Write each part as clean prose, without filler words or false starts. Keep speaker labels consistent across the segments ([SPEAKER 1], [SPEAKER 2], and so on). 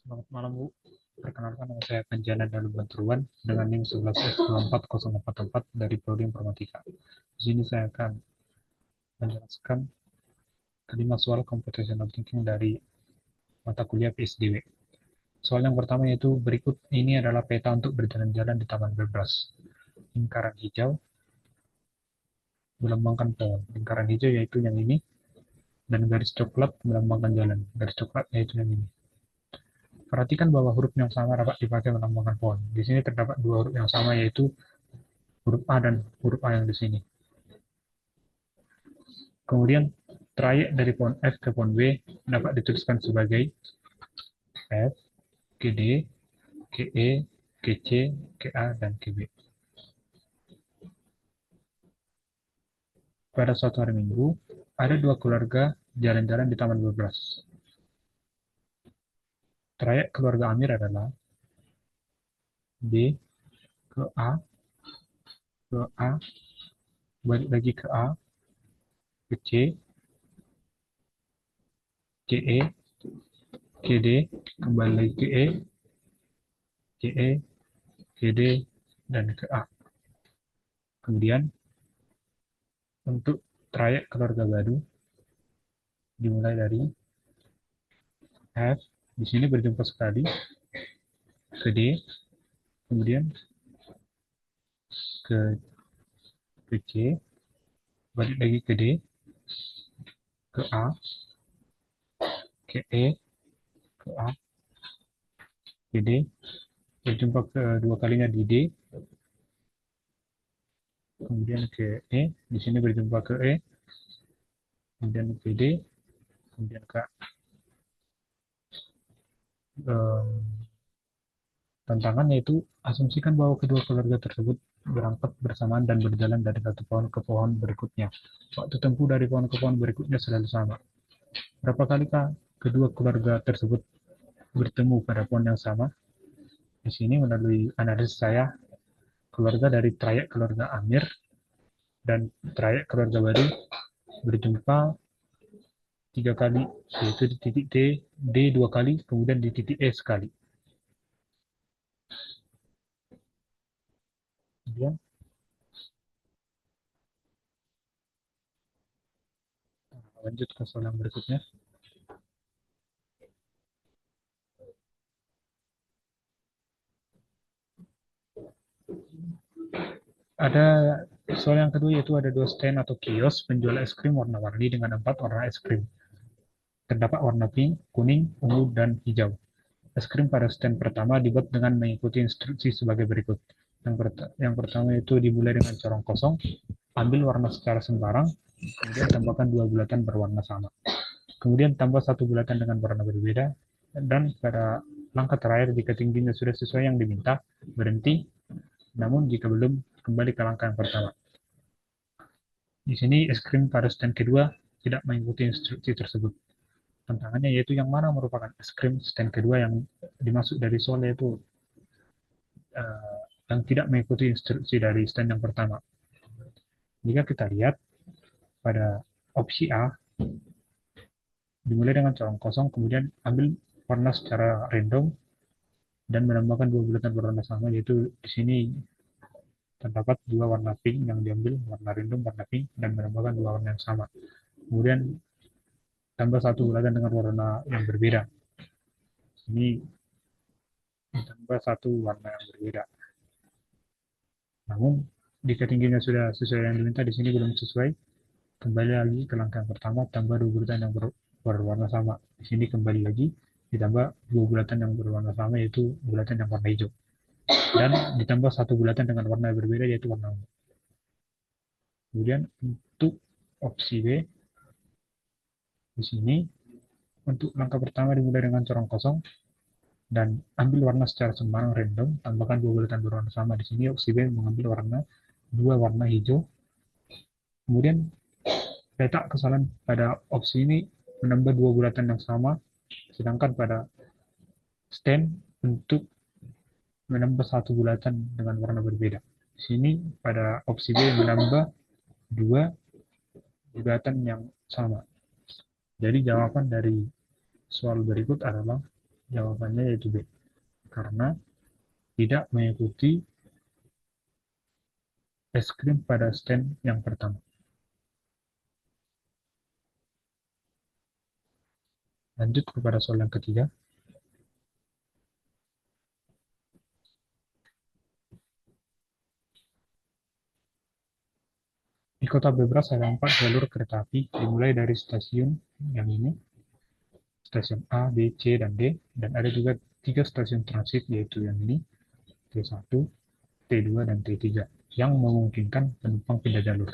[SPEAKER 1] Selamat malam, Bu. Perkenalkan, nama saya Kanjana Dalu Bantuan dengan NIM 11F24044 dari Prodi Informatika. Di sini saya akan menjelaskan kelima soal computational thinking dari mata kuliah PSDW. Soal yang pertama yaitu berikut ini adalah peta untuk berjalan-jalan di taman bebas. Lingkaran hijau melambangkan pohon. Lingkaran hijau yaitu yang ini, dan garis coklat melambangkan jalan. Garis coklat yaitu yang ini. Perhatikan bahwa huruf yang sama dapat dipakai melambangkan pohon. Di sini terdapat dua huruf yang sama yaitu huruf A dan huruf A yang di sini. Kemudian trayek dari pohon F ke pohon B dapat dituliskan sebagai F, KD, KE, KC, KA, dan KB. Pada suatu hari Minggu, ada dua keluarga jalan-jalan di Taman Bebas. Trayek keluarga Amir adalah B ke A, balik lagi ke A, ke C, CE, KD, kembali lagi ke E, CE, KD, dan ke A. Kemudian untuk trayek keluarga Badu dimulai dari F, di sini berjumpa sekali, ke D, kemudian ke C, balik lagi ke D, ke A, ke E, ke A, ke D, berjumpa kedua kalinya di D, kemudian ke E, di sini berjumpa ke E, kemudian ke D, kemudian ke A. Tantangannya itu asumsikan bahwa kedua keluarga tersebut berangkat bersamaan dan berjalan dari satu pohon ke pohon berikutnya. Waktu tempuh dari pohon ke pohon berikutnya selalu sama. Berapa kalikah kedua keluarga tersebut bertemu pada pohon yang sama? Di sini melalui analisis saya, keluarga dari trayek keluarga Amir dan trayek keluarga Baru berjumpa 3 kali, yaitu di titik D 2 kali, kemudian di titik E sekali. Kemudian lanjut ke soal yang berikutnya. Ada soal yang kedua yaitu ada 2 stand atau kios penjual es krim warna-warni dengan 4 warna es krim. Terdapat warna pink, kuning, ungu, dan hijau. Es krim pada stand pertama dibuat dengan mengikuti instruksi sebagai berikut. Yang pertama itu dimulai dengan corong kosong, ambil warna secara sembarang, kemudian tambahkan 2 bulatan berwarna sama. Kemudian tambah 1 bulatan dengan warna berbeda, dan pada langkah terakhir jika tingginya sudah sesuai yang diminta, berhenti, namun jika belum, kembali ke langkah yang pertama. Di sini es krim pada stand kedua tidak mengikuti instruksi tersebut. Tantangannya yaitu yang mana merupakan es krim stand kedua yang dimaksud dari soal yaitu yang tidak mengikuti instruksi dari stand yang pertama. Jika kita lihat pada opsi A, dimulai dengan corong kosong, kemudian ambil warna secara random dan menambahkan 2 bulatan berwarna sama, yaitu di sini terdapat 2 warna pink yang diambil, warna random, warna pink, dan menambahkan 2 warna yang sama. Kemudian tambah 1 bulatan dengan warna yang berbeda. Ini tambah 1 warna yang berbeda. Namun, jika tingginya sudah sesuai yang diminta, di sini belum sesuai, kembali lagi ke langkah yang pertama, tambah 2 bulatan yang berwarna sama. Di sini kembali lagi, ditambah 2 bulatan yang berwarna sama, yaitu bulatan yang warna hijau. Dan ditambah 1 bulatan dengan warna yang berbeda, yaitu warna ungu. Kemudian untuk opsi B, di sini untuk langkah pertama dimulai dengan corong kosong, dan ambil warna secara sembarang random, tambahkan 2 bulatan berwarna sama. Di sini opsi B mengambil warna 2 warna hijau. Kemudian letak kesalahan pada opsi ini menambah 2 bulatan yang sama, sedangkan pada stand untuk menambah 1 bulatan dengan warna berbeda. Di sini pada opsi B menambah 2 bulatan yang sama. Jadi jawaban dari soal berikut adalah Jawabannya yaitu B. Karena tidak mengikuti es krim pada stand yang pertama. Lanjut kepada soal yang ketiga. Di kota Bebras ada 4 jalur kereta api, dimulai dari stasiun yang ini, stasiun A, B, C, dan D, dan ada juga 3 stasiun transit, yaitu yang ini, T1, T2, dan T3, yang memungkinkan penumpang pindah jalur.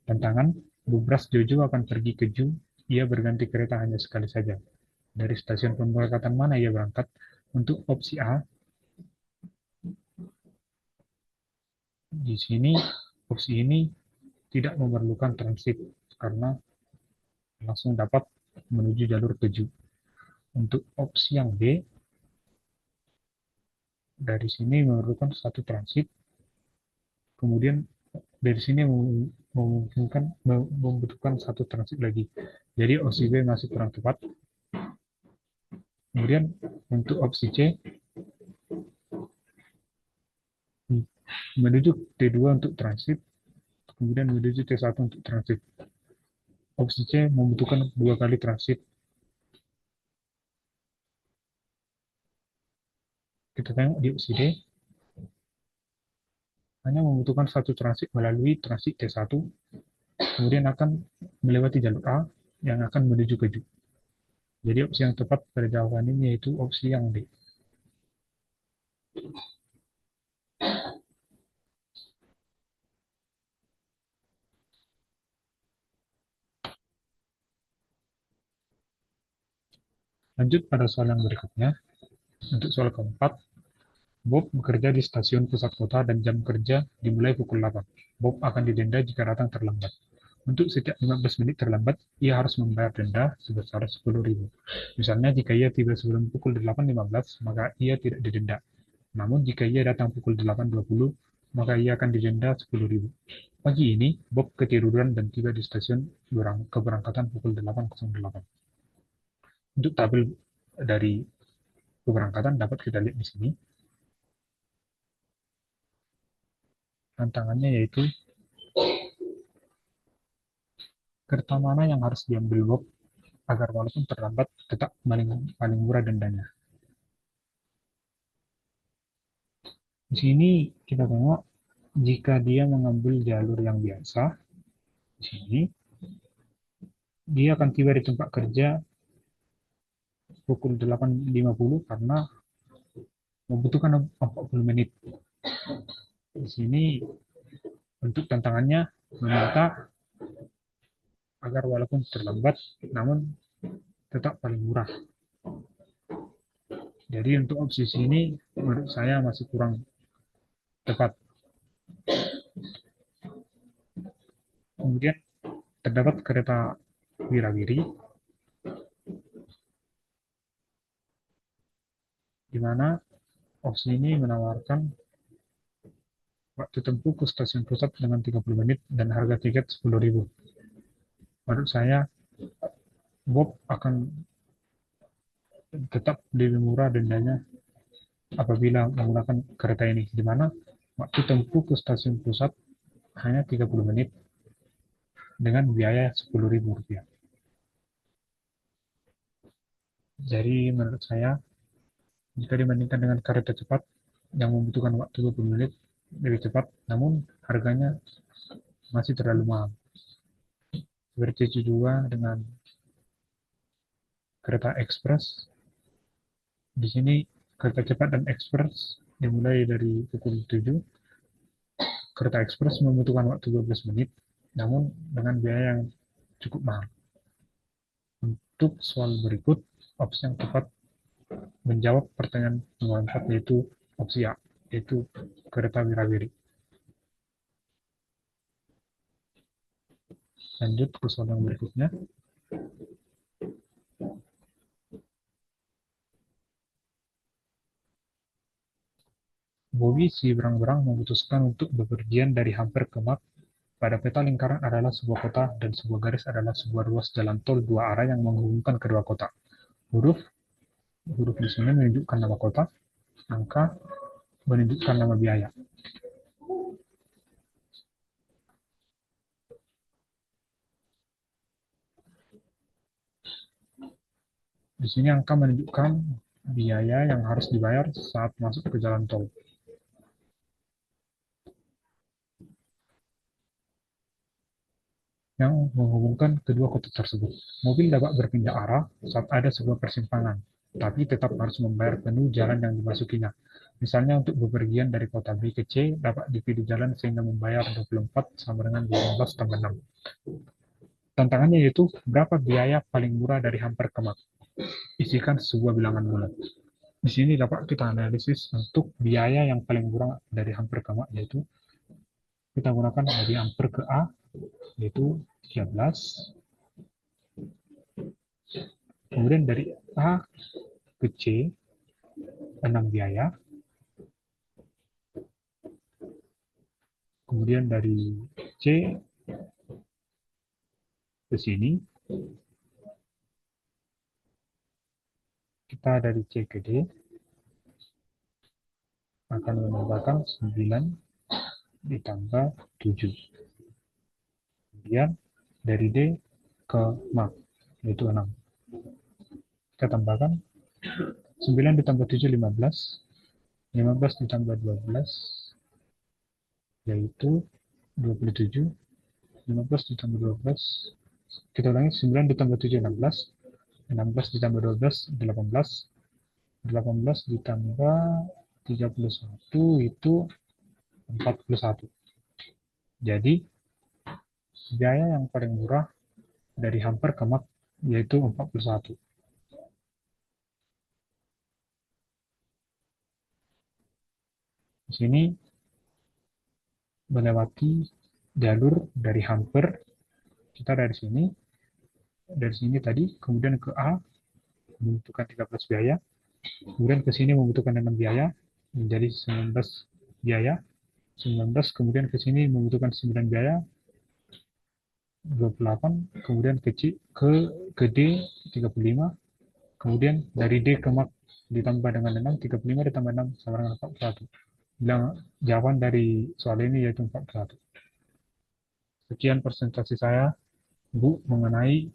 [SPEAKER 1] Tantangan, Bubras Jojo akan pergi ke Ju, ia berganti kereta hanya sekali saja. Dari stasiun pemberangkatan mana ia berangkat? Untuk opsi A, di sini opsi ini tidak memerlukan transit karena langsung dapat menuju jalur ke Ju. Untuk opsi yang B, dari sini memerlukan satu transit, kemudian dari sini memungkinkan membutuhkan satu transit lagi. Jadi opsi B masih kurang tepat. Kemudian untuk opsi C, menuju T2 untuk transit, kemudian menuju T1 untuk transit. Opsi C membutuhkan 2 kali transit. Kita tengok di opsi D, hanya membutuhkan satu transit melalui transit T1, kemudian akan melewati jalur A yang akan menuju ke Ju. Jadi opsi yang tepat pada jawaban ini yaitu opsi yang D. Lanjut pada soal yang berikutnya. Untuk soal keempat, Bob bekerja di stasiun pusat kota dan jam kerja dimulai pukul 8. Bob akan didenda jika datang terlambat. Untuk setiap 15 menit terlambat, ia harus membayar denda sebesar 10.000. Misalnya, jika ia tiba sebelum pukul 8.15, maka ia tidak didenda. Namun, jika ia datang pukul 8.20, maka ia akan didenda 10.000. Pagi ini, Bob ketiduran dan tiba di stasiun keberangkatan pukul 8.08. Untuk tabel dari keberangkatan dapat kita lihat di sini. Tantangannya yaitu kereta mana yang harus diambil Bob agar walaupun terlambat tetap paling murah dendanya. Di sini kita tengok jika dia mengambil jalur yang biasa, di sini dia akan tiba di tempat kerja pukul 8.50 karena membutuhkan 40 menit. Di sini untuk tantangannya meminta agar walaupun terlambat namun tetap paling murah. Jadi untuk opsi sini menurut saya masih kurang tepat. Kemudian terdapat kereta Wirawiri di mana opsi ini menawarkan waktu tempuh ke stasiun pusat dengan 30 menit dan harga tiket 10.000. Menurut saya Bob akan tetap lebih murah dendanya apabila menggunakan kereta ini, di mana waktu tempuh ke stasiun pusat hanya 30 menit dengan biaya 10.000 rupiah. Jadi menurut saya jika dibandingkan dengan kereta cepat yang membutuhkan waktu 20 menit lebih cepat, namun harganya masih terlalu mahal. Seperti juga dengan kereta ekspres. Di sini kereta cepat dan ekspres dimulai dari pukul 7. Kereta ekspres membutuhkan waktu 12 menit, namun dengan biaya yang cukup mahal. Untuk soal berikut, opsi yang tepat menjawab pertanyaan nomor 4 yaitu opsi A, yaitu kereta Wirawiri. Lanjut ke soal yang berikutnya. Bobi si berang-berang memutuskan untuk bepergian dari hampir ke Mak. Pada peta lingkaran adalah sebuah kota dan sebuah garis adalah sebuah ruas jalan tol dua arah yang menghubungkan kedua kota. Huruf huruf di sini menunjukkan nama kota, angka menunjukkan nama biaya. Di sini angka menunjukkan biaya yang harus dibayar saat masuk ke jalan tol. Yang menghubungkan kedua kota tersebut. Mobil dapat berpindah arah saat ada sebuah persimpangan, tapi tetap harus membayar penuh jalan yang dimasukinya. Misalnya untuk bepergian dari kota B ke C dapat dipilih jalan sehingga membayar 24 sama dengan 18 tambah 6. Tantangannya yaitu berapa biaya paling murah dari Hamper ke Mak. Isikan sebuah bilangan bulat. Di sini dapat kita analisis untuk biaya yang paling murah dari Hamper ke Mak, yaitu kita gunakan dari Hamper ke A yaitu 13. Kemudian dari A ke C 6 biaya. Kemudian dari C ke sini kita dari C ke D akan menambahkan 9 ditambah 7. Kemudian dari D ke MAK yaitu 6. Kita tambahkan 9 ditambah 7 15. 15 ditambah 12 yaitu 27. 15 ditambah 12. Kita ulangi 9 ditambah 7 16. 16 ditambah 12 18. 18 ditambah 31 itu 41. Jadi biaya yang paling murah dari Hamper ke Mak yaitu 41. Di sini melewati jalur dari Hamper, kita dari sini tadi, kemudian ke A membutuhkan 13 biaya, kemudian ke sini membutuhkan 6 biaya, menjadi 19 biaya, 19, kemudian ke sini membutuhkan 9 biaya, 28, kemudian ke D 35, kemudian dari D ke Mak ditambah dengan 6, 35 ditambah 6 sama dengan 41. Bilang jawaban dari soal ini yaitu 41. Sekian presentasi saya, Bu, mengenai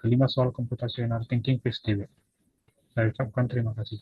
[SPEAKER 1] kelima soal computational thinking PSDB. Saya ucapkan terima kasih.